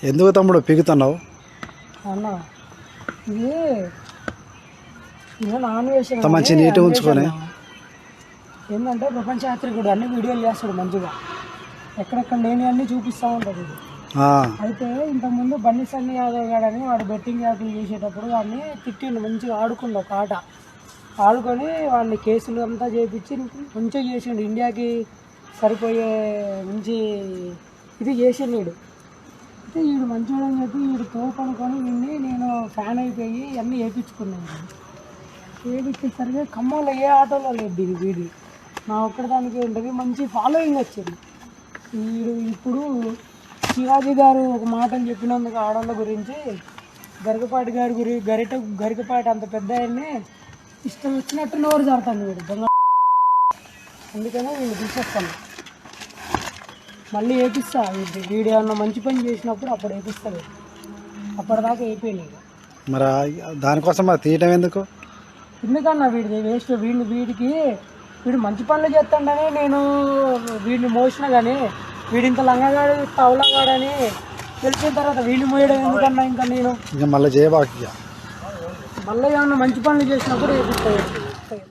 ఎందుకు తమ్ముడు పీకుతున్నావు? అన్న ఇది నాన్ వెజ్ మంచి నీట్గా ఉంచుకొని ఏంటంటే ప్రపంచ యాత్రికుడు అన్ని వీడియోలు చేస్తాడు మంచిగా, ఎక్కడెక్కడ లేని అన్నీ చూపిస్తూ ఉంటాడు ఇది. అయితే ఇంతకుముందు బన్నీ సన్నీ యాదవ్ గాడని వాడు బెట్టింగ్ యాప్లు చేసేటప్పుడు వాడిని తిట్టిండు, మంచిగా ఆడుకుండు ఒక ఆట ఆడుకొని వాడిని కేసులు అంతా చేయించి మంచిగా చేసిండు, ఇండియాకి సరిపోయే మంచి ఇది చేసిండు వీడు. అయితే వీడు మంచిగా అని చెప్పి వీడు తోపనుకొని వీడిని నేను ఫ్యాన్ అయిపోయి అన్నీ వేయించుకున్నాను. వేయించేసరికి ఖమ్మంలో ఏ ఆటోలో లేదు వీడి, నా ఒక్కదానికి ఉంటుంది, మంచి ఫాలోయింగ్ వచ్చింది. వీడు ఇప్పుడు శివాజీ గారు ఒక మాటలు చెప్పినందుకు ఆడవాళ్ళ గురించి గరికపాటి గారి గరికపాటి అంత పెద్ద ఆయన్ని ఇష్టం వచ్చినట్టు నోరు జారుతాను వీడు దొంగ. అందుకనే వీళ్ళు తీసేస్తాను, మళ్ళీ వేపిస్తా. వీడు ఏమన్నా మంచి పని చేసినప్పుడు అప్పుడు వేపిస్తాడు, అప్పటిదాకా అయిపోయినాయి. మరి దానికోసం మరి తీయటం ఎందుకు? ఎందుకన్నా వీడిది వేస్ట్. వీడు మంచి పనులు చేస్తాడని నేను వీడిని మోసిన, కానీ వీడింత లంగగాడు తవలగాడని తెలిసిన తర్వాత వీడిని మోయడం ఎందుకన్నా ఇంకా నేను ఇంకా మళ్ళీ చేయబాక. మళ్ళీ ఏమన్నా మంచి పనులు చేసినప్పుడు వేపిస్తాడు.